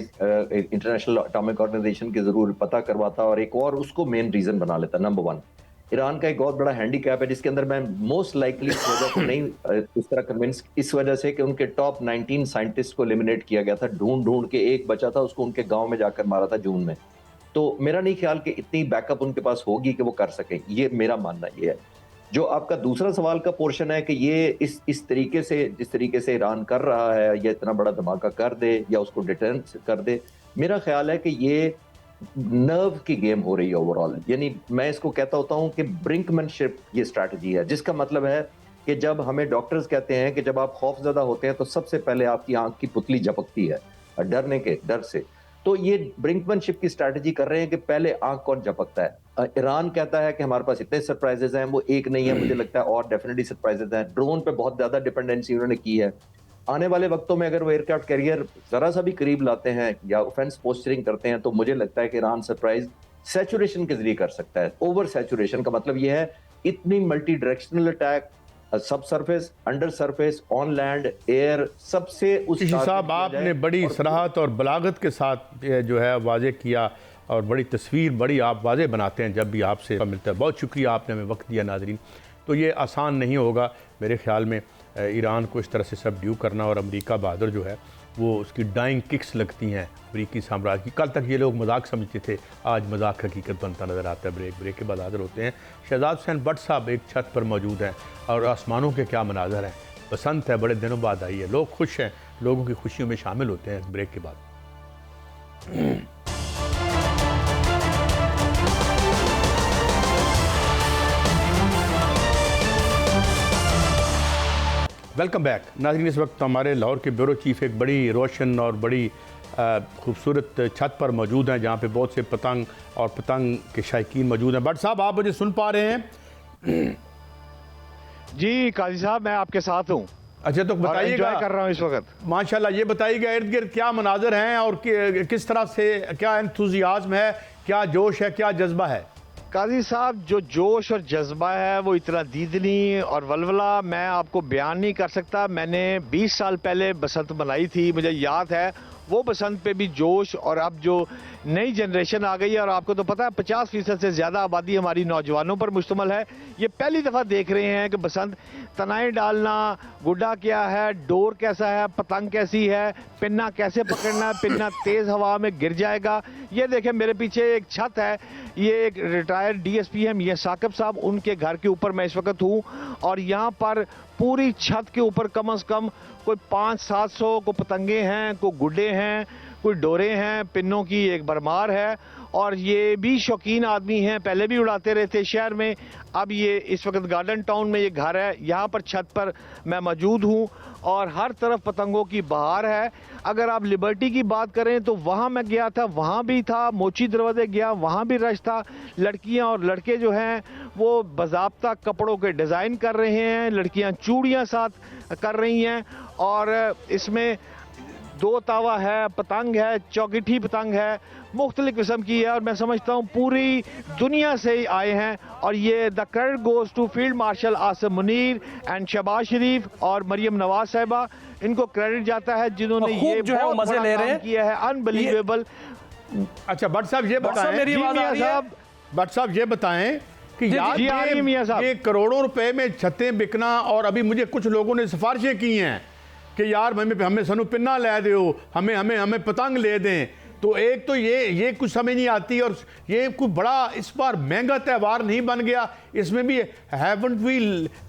इंटरनेशनल एटॉमिक ऑर्गेनाइजेशन के जरूर पता करवाता और एक और उसको मेन रीजन बना लेता। नंबर 1, ईरान का एक बहुत बड़ा हैंडीकैप है जिसके अंदर मैं मोस्ट लाइकली इस वजह से नहीं इस तरह कन्विंस, इस वजह से कि उनके टॉप 19 साइंटिस्ट को एलिमिनेट किया गया था, ढूंढ के एक बचा था, उसको उनके गांव में जाकर मारा था जून में। तो मेरा नहीं ख्याल कि इतनी बैकअप उनके पास होगी कि वो कर सके, ये मेरा मानना ये है। जो आपका दूसरा सवाल का पोर्शन है कि ये इस तरीके से, जिस तरीके से ईरान कर रहा है, ये इतना बड़ा धमाका कर दे या उसको डिटेंस कर दे, मेरा ख्याल है कि ये नर्व की गेम हो रही है ओवरऑल। यानी मैं इसको कहता होता हूं कि ब्रिंकमैनशिप ये स्ट्रैटेजी है, जिसका मतलब है कि जब हमें डॉक्टर्स कहते हैं कि जब आप खौफजदा होते हैं तो सबसे पहले आपकी आंख की पुतली झपकती है डर से, तो ये ब्रिंकमैनशिप की स्ट्रैटेजी कर रहे हैं कि पहले आंख कौन झपकता है। ईरान कहता है कि हमारे पास इतने सरप्राइजेस हैं, वो एक नहीं है, मुझे लगता है और डेफिनेटली सरप्राइजेस हैं। ड्रोन पे बहुत ज्यादा डिपेंडेंसी उन्होंने की है। आने वाले वक्तों में अगर वो एयरक्राफ्ट कैरियर जरा सा भी करीब लाते हैं या ऑफेंस पोस्चरिंग करते हैं तो मुझे लगता है कि ईरान सरप्राइज सैचुरेशन के जरिए कर सकता है। ओवर सैचुरेशन का मतलब ये है इतनी मल्टी डायरेक्शनल अटैक, सब surface, under surface, on land, air, सबसे उस साहब आपने बड़ी सराहत और बलागत के साथ जो है वाजे किया और बड़ी तस्वीर बड़ी आप वाजे बनाते हैं जब भी आपसे मिलता है। बहुत शुक्रिया, आपने हमें वक्त दिया। नाजरीन, तो ये आसान नहीं होगा मेरे ख्याल में ईरान को इस तरह से सबड्यू करना, और अमेरिका बहादुर जो है वो उसकी डाइंग किक्स लगती हैं अमरीकी साम्राज्य की। कल तक ये लोग मजाक समझते थे, आज मजाक हकीकत बनता नज़र आता है। ब्रेक के बाद हाजिर होते हैं। शहजाद हुसैन भट्ट साहब एक छत पर मौजूद हैं और आसमानों के क्या मनाजर हैं। बसंत है, बड़े दिनों बाद आई है, लोग खुश हैं, लोगों की खुशियों में शामिल होते हैं ब्रेक के बाद। वेलकम बैक नाज़रीन। इस वक्त हमारे लाहौर के ब्यूरो चीफ एक बड़ी रोशन और बड़ी खूबसूरत छत पर मौजूद हैं जहाँ पे बहुत से पतंग और पतंग के शायकीन मौजूद हैं। भट्ट साहब, आप मुझे सुन पा रहे हैं? जी काजी साहब, मैं आपके साथ हूँ। अच्छा, तो बताइएगा, कर रहा हूँ इस वक्त। माशाल्लाह, ये बताइएगा इर्द गिर्द क्या मनाजर हैं और किस तरह से, क्या एंथुजियाज्म है, क्या जोश है, क्या जज्बा है? काजी साहब, जो जोश और जज्बा है वो इतना दीदनी और वलवला मैं आपको बयान नहीं कर सकता। मैंने 20 साल पहले बसंत मनाई थी, मुझे याद है वो बसंत पे भी जोश। और अब जो नई जनरेशन आ गई है, और आपको तो पता है 50% से ज़्यादा आबादी हमारी नौजवानों पर मुश्तमल है, ये पहली दफ़ा देख रहे हैं कि बसंत तनाई डालना, गुड्डा क्या है, डोर कैसा है, पतंग कैसी है, पिन्ना कैसे पकड़ना है, पिन्ना तेज़ हवा में गिर जाएगा। ये देखें मेरे पीछे एक छत है, ये एक रिटायर्ड DSP है मियां साकिब साहब, उनके घर के ऊपर मैं इस वक्त हूँ। और यहाँ पर पूरी छत के ऊपर कम से कम कोई 500-700 को पतंगे हैं, को गुड्डे हैं, कोई डोरे हैं, पिन्नों की एक भरमार है। और ये भी शौकीन आदमी हैं, पहले भी उड़ाते रहते शहर में। अब ये इस वक्त गार्डन टाउन में ये घर है, यहाँ पर छत पर मैं मौजूद हूँ और हर तरफ पतंगों की बहार है। अगर आप लिबर्टी की बात करें तो वहाँ मैं गया था, वहाँ भी था, मोची दरवाजे गया, वहाँ भी रश था। लड़कियाँ और लड़के जो हैं वो बाज़ाब्ता कपड़ों के डिज़ाइन कर रहे हैं, लड़कियाँ चूड़ियाँ साथ कर रही हैं। और इसमें 2 तावा है, पतंग है, चौगिठी पतंग है, मुख्तलिफ किस्म की है। और मैं समझता हूँ पूरी दुनिया से ही आए हैं। और ये the credit goes to field marshal Asim Munir and Shehbaz Sharif और मरियम नवाज साहिबा, इनको क्रेडिट जाता है जिन्होंने ये जो है मजे ले रहे हैं किया है, अनबिलीवेबल। अच्छा भट्ट साहब, ये बताएं, मेरी आवाज आ रही है? भट्ट साहब ये बताएं कि यार ये करोड़ों रुपए में छतें बिकना, और अभी मुझे कुछ लोगों ने सिफारिशें की हैं कि यार हमें सनू पिन्ना ले दो, हमें पतंग ले दें। तो एक तो ये कुछ समझ नहीं आती, और ये कुछ बड़ा इस बार महंगा त्यौहार नहीं बन गया, इसमें भी haven't we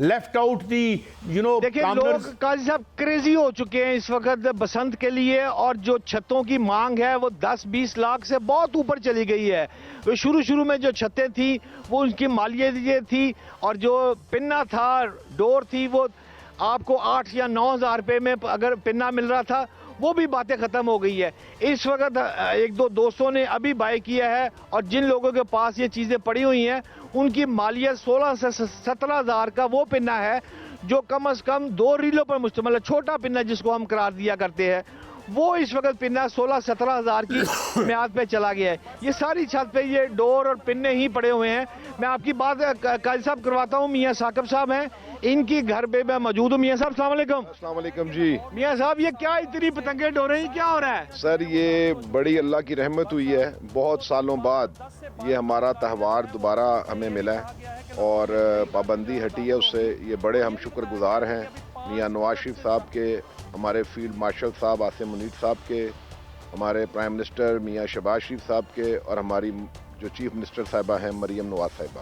left out the देखिए लोग काजी साहब क्रेजी हो चुके हैं इस वक्त बसंत के लिए। और जो छतों की मांग है वो 10-20 लाख से बहुत ऊपर चली गई है। तो शुरू में जो छतें थी वो उनकी मालियत ये थी, और जो पिन्ना था, डोर थी, वो आपको 8 या 9 हज़ार रुपये में अगर पिन्ना मिल रहा था, वो भी बातें ख़त्म हो गई है। इस वक्त 1-2 दोस्तों ने अभी बाय किया है, और जिन लोगों के पास ये चीज़ें पड़ी हुई हैं उनकी मालियत 16 से 17 हज़ार का वो पिन्ना है जो कम से कम 2 रीलों पर मुश्तमिल है। छोटा पिन्ना जिसको हम करार दिया करते हैं, वो इस वक्त पिन्ना 16-17 हज़ार की म्याद पे चला गया है। ये सारी छत पे ये डोर और पिन्ने ही पड़े हुए हैं। मैं आपकी बात काजी साहब करवाता हूँ। मियाँ साकिब साहब हैं, इनकी घर पे मैं मौजूद हूँ। मियाँ साहब अस्सलाम वालेकुम। अस्सलाम वालेकुम जी। मियाँ साहब ये क्या इतनी पतंगे डोरे हैं, क्या हो रहा है? सर ये बड़ी अल्लाह की रहमत हुई है, बहुत सालों बाद ये हमारा त्यौहार दोबारा हमें मिला है और पाबंदी हटी है उससे। ये बड़े हम शुक्रगुजार हैं मियाँ नवाज शरीफ साहब के, हमारे फील्ड मार्शल साहब आसिम मुनीर साहब के, हमारे प्राइम मिनिस्टर मियाँ शहबाज शरीफ साहब के और हमारी जो चीफ मिनिस्टर साहिबा हैं मरियम नवाज साहिबा।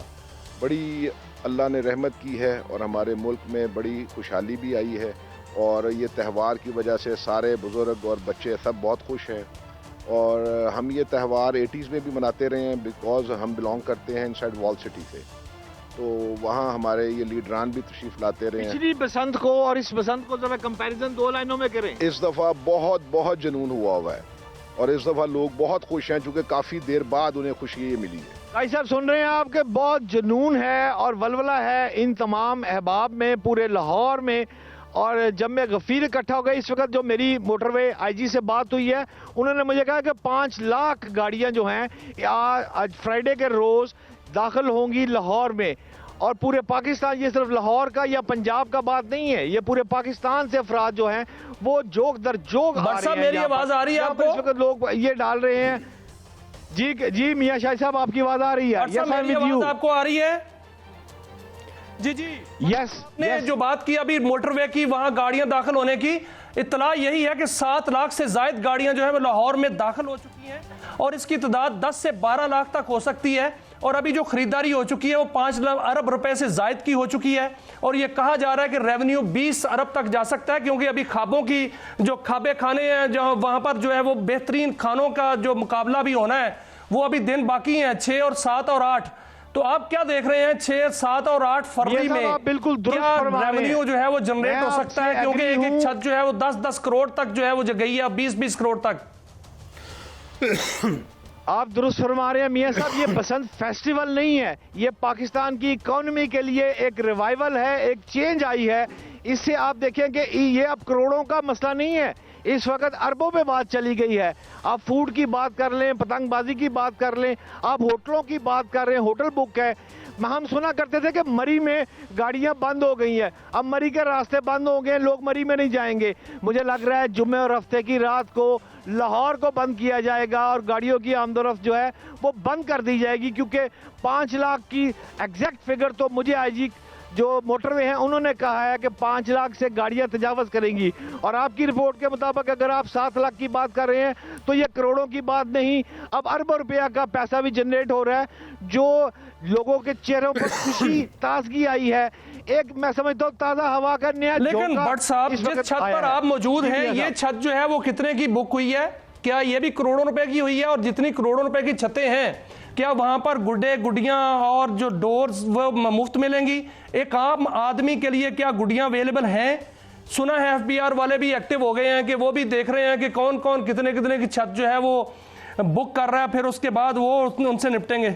बड़ी अल्लाह ने रहमत की है और हमारे मुल्क में बड़ी खुशहाली भी आई है और ये त्यौहार की वजह से सारे बुज़ुर्ग और बच्चे सब बहुत खुश हैं। और हम ये त्यौहार 80s में भी मनाते रहे हैं बिकॉज हम बिलोंग करते हैं इनसाइड वॉल सिटी से, तो वहाँ हमारे ये लीडरान भी तशरीफ़ लाते रहे हैं। पिछली बसंत को और इस बसंत को जरा कंपैरिजन 2 लाइनों में करें। इस दफ़ा बहुत जुनून हुआ है और इस दफ़ा लोग बहुत खुश हैं चूँकि काफ़ी देर बाद उन्हें खुशी ये मिली है। भाई साहब सुन रहे हैं आपके, बहुत जुनून है और वलवला है इन तमाम अहबाब में, पूरे लाहौर में। और जब मैं गफीर इकट्ठा हो गया इस वक्त, जो मेरी मोटरवे आईजी से बात हुई है, उन्होंने मुझे कहा कि 5 लाख गाड़ियां जो हैं आज फ्राइडे के रोज दाखिल होंगी लाहौर में। और पूरे पाकिस्तान, ये सिर्फ लाहौर का या पंजाब का बात नहीं है, ये पूरे पाकिस्तान से अफराद जो हैं वो जोक दर जोक आ रहे हैं। मेरी आवाज आ रही है आपको? इस वक्त लोग ये डाल रहे हैं। जी मियाँ शाह साहब आपकी आवाज आ रही है? yes, मेरी आवाज आपको आ रही है? जी यस। ने जो बात की अभी मोटरवे की, वहां गाड़ियां दाखिल होने की, इत्तला यही है कि 7 लाख से जायद गाड़ियां जो है वो लाहौर में दाखिल हो चुकी हैं और इसकी तादाद 10 से 12 लाख तक हो सकती है। और अभी जो खरीदारी हो चुकी है वो 5 अरब रुपए से जायद की हो चुकी है और ये कहा जा रहा है कि रेवेन्यू 20 अरब तक जा सकता है, क्योंकि अभी खाबों की जो खाबे खाने हैं जो वहां पर जो है वो बेहतरीन खानों का जो मुकाबला भी होना है वो अभी दिन बाकी हैं, 6 और 7 और 8। तो आप क्या देख रहे हैं 6, 7 और 8 फरवरी में बिल्कुल क्या रेवेन्यू जो है वो जनरेट हो सकता है? क्योंकि एक छत जो है वो 10-10 करोड़ तक जो है वो गई है, 20-20 करोड़ तक। आप दुरुस्त फरमा रहे हैं मियाँ साहब, ये बसंत फेस्टिवल नहीं है, ये पाकिस्तान की इकोनॉमी के लिए एक रिवाइवल है, एक चेंज आई है। इससे आप देखें कि ये अब करोड़ों का मसला नहीं है, इस वक्त अरबों पे बात चली गई है। आप फूड की बात कर लें, पतंगबाजी की बात कर लें, आप होटलों की बात कर रहे हैं, होटल बुक है। हम सुना करते थे कि मरी में गाड़ियां बंद हो गई हैं, अब मरी के रास्ते बंद हो गए, लोग मरी में नहीं जाएंगे। मुझे लग रहा है जुम्मे और हफ्ते की रात को लाहौर को बंद किया जाएगा और गाड़ियों की आमदोरफ्त जो है वो बंद कर दी जाएगी, क्योंकि 5 लाख की एग्जैक्ट फिगर तो मुझे आईजी जो मोटरवे हैं उन्होंने कहा है कि 5 लाख से गाड़ियां तजावज करेंगी। और आपकी रिपोर्ट के मुताबिक अगर आप 7 लाख की बात कर रहे हैं तो ये करोड़ों की बात नहीं, अब अरबों रुपया का पैसा भी जनरेट हो रहा है, जो लोगों के चेहरों पर खुशी ताजगी आई है। एक मैं समझता हूँ ताजा हवा का नया। लेकिन भट्ट साहब, जिस छत पर आप मौजूद हैं, ये छत जो है वो कितने की बुक हुई है? क्या ये भी करोड़ों रुपए की हुई है? और जितनी करोड़ों रुपए की छतें हैं, क्या वहां पर गुड्डे गुडियां और जो डोर्स वो मुफ्त मिलेंगी? एक आम आदमी के लिए क्या गुडियां अवेलेबल हैं? सुना है एफबीआर वाले भी एक्टिव हो गए हैं कि वो भी देख रहे हैं कि कौन कौन कितने कितने की छत जो है वो बुक कर रहा है, फिर उसके बाद वो उनसे निपटेंगे।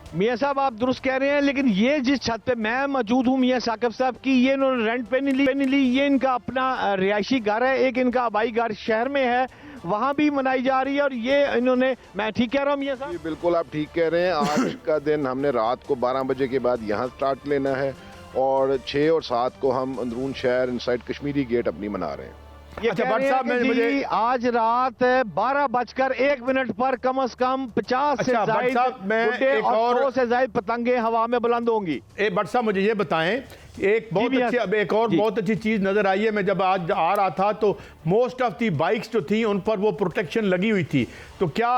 मियाँ साहब आप दुरुस्त कह रहे हैं, लेकिन ये जिस छत पे मैं मौजूद हूँ मियाँ साकिब साहब की, ये इन्होंने रेंट पे नहीं ली, ये इनका अपना रिहायशी घर है। एक इनका आबाई घर शहर में है, वहाँ भी मनाई जा रही है। और ये इन्होंने, मैं ठीक कह रहा हूँ मियाँ साहब? बिल्कुल आप ठीक कह रहे हैं। आज का दिन हमने रात को 12 बजे के बाद यहाँ स्टार्ट लेना है और 6 और 7 को हम अंदरून शहर इनसाइड कश्मीरी गेट अपनी मना रहे हैं। ये अच्छा, कह भट्ट रहे साहब, हैं कि मुझे जी आज रात 12:01 पर कम से कम 50 से अच्छा, भट्ट जायद साहब, मैं गुड्डे एक और और 100 से जायद पतंगे हवा में बुलंद होंगी। भट्ट साहब मुझे ये बताएं, एक बहुत जी, अच्छी, अब एक और बहुत अच्छी चीज नजर आई है। मैं जब आज आ रहा था तो मोस्ट ऑफ दी बाइक्स जो थी उन पर वो प्रोटेक्शन लगी हुई थी। तो क्या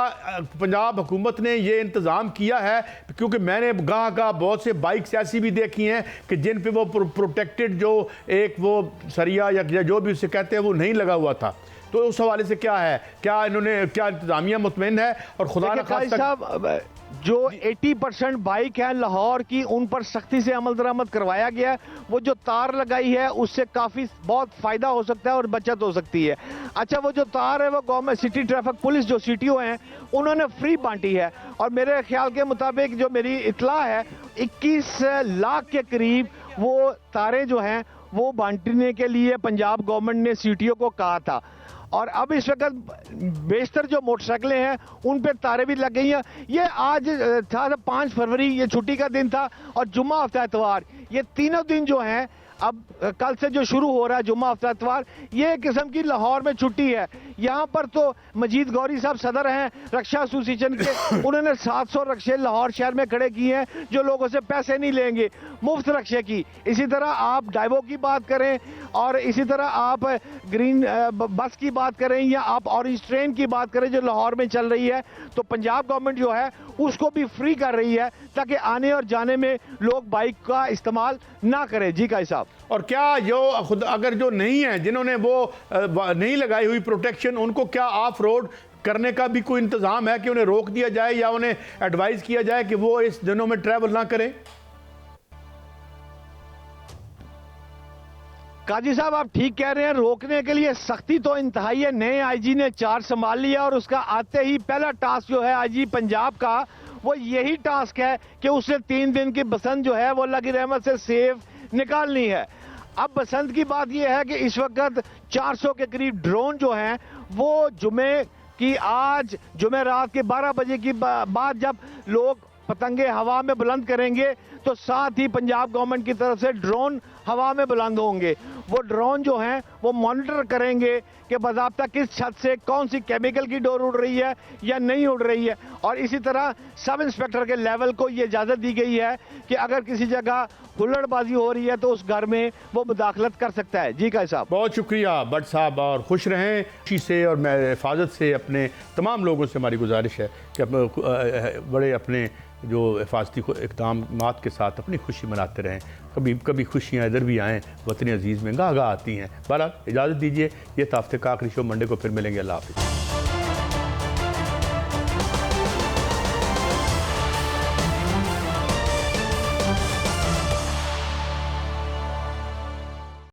पंजाब हुकूमत ने ये इंतजाम किया है? क्योंकि मैंने गाह बहुत से बाइक्स ऐसी भी देखी हैं कि जिन पे वो प्रोटेक्टेड जो एक वो सरिया या जो भी उसे कहते हैं वो नहीं लगा हुआ था। तो उस हवाले से क्या है, क्या इन्होंने, क्या इंतजामिया मुतमईन है? और खुदा न खास्ता साहब जो 80% बाइक है लाहौर की, उन पर सख्ती से अमल दरामद करवाया गया है। वो जो तार लगाई है उससे काफी बहुत फायदा हो सकता है और बचत हो सकती है। अच्छा, वो जो तार है वो गवर्नमेंट सिटी ट्रैफिक पुलिस जो सीटीओ हैं उन्होंने फ्री बांटी है और मेरे ख्याल के मुताबिक जो मेरी इतला है 21 लाख के करीब वो तारें जो हैं वो बांटने के लिए पंजाब गवर्नमेंट ने सीटीओ को कहा था। और अब इस वक्त बेशतर जो मोटरसाइकिलें हैं उन पे तारे भी लग गई हैं। ये आज था 5 फरवरी, ये छुट्टी का दिन था, और जुम्मा हफ्ता इतवार, ये तीनों दिन जो हैं अब कल से जो शुरू हो रहा है जुम्मा हफ्ता इतवार, ये एक किस्म की लाहौर में छुट्टी है। यहाँ पर तो मजीद गौरी साहब सदर हैं रक्षा एसोसिएशन के, उन्होंने 700 रक्षे लाहौर शहर में खड़े किए हैं जो लोगों से पैसे नहीं लेंगे, मुफ्त रक्षे की। इसी तरह आप डाइवो की बात करें, और इसी तरह आप ग्रीन बस की बात करें, या आप ऑरेंज ट्रेन की बात करें जो लाहौर में चल रही है, तो पंजाब गवर्नमेंट जो है उसको भी फ्री कर रही है ताकि आने और जाने में लोग बाइक का इस्तेमाल ना करें। जी काई साहब। और क्या जो खुद अगर जो नहीं है, जिन्होंने वो नहीं लगाई हुई प्रोटेक्शन, उनको क्या ऑफ रोड करने का भी कोई इंतजाम है कि उन्हें रोक दिया जाए या उन्हें एडवाइस किया जाए कि वो इस दिनों में ट्रैवल ना करें? काजी साहब आप ठीक कह रहे हैं, रोकने के लिए सख्ती तो इंतहाई है। नए आईजी ने चार्ज संभाल लिया और उसका आते ही पहला टास्क जो है आईजी पंजाब का, वो यही टास्क है कि उसने 3 दिन की बसंत जो है वो अल्लाह की रहमत से सेफ निकालनी है। अब बसंत की बात यह है कि इस वक्त 400 के करीब ड्रोन जो हैं वो जुमे की आज जुमे रात के 12 बजे की बाद जब लोग पतंगे हवा में बुलंद करेंगे तो साथ ही पंजाब गवर्नमेंट की तरफ से ड्रोन हवा में बुलंद होंगे। वो ड्रोन जो हैं वो मॉनिटर करेंगे कि बाज़ाब्ता किस छत से कौन सी केमिकल की डोर उड़ रही है या नहीं उड़ रही है। और इसी तरह सब इंस्पेक्टर के लेवल को ये इजाज़त दी गई है कि अगर किसी जगह हुल्लड़बाजी हो रही है तो उस घर में वो मुदाखलत कर सकता है। जी काई साहब। बहुत शुक्रिया भट्ट साहब, और खुश रहें खुशी से, और मैं हिफाजत से अपने तमाम लोगों से हमारी गुजारिश है कि बड़े अपने जो हिफाजती इक़दाम के साथ अपनी खुशी मनाते रहें। कभी कभी खुशियाँ इधर भी आएँ, वतन अजीज़ में गाह गाह आती हैं। बहरहाल इजाज़त दीजिए, ये हफ्ते का आखिरी शो, मंडे को फिर मिलेंगे। अल्लाह हाफ़िज़।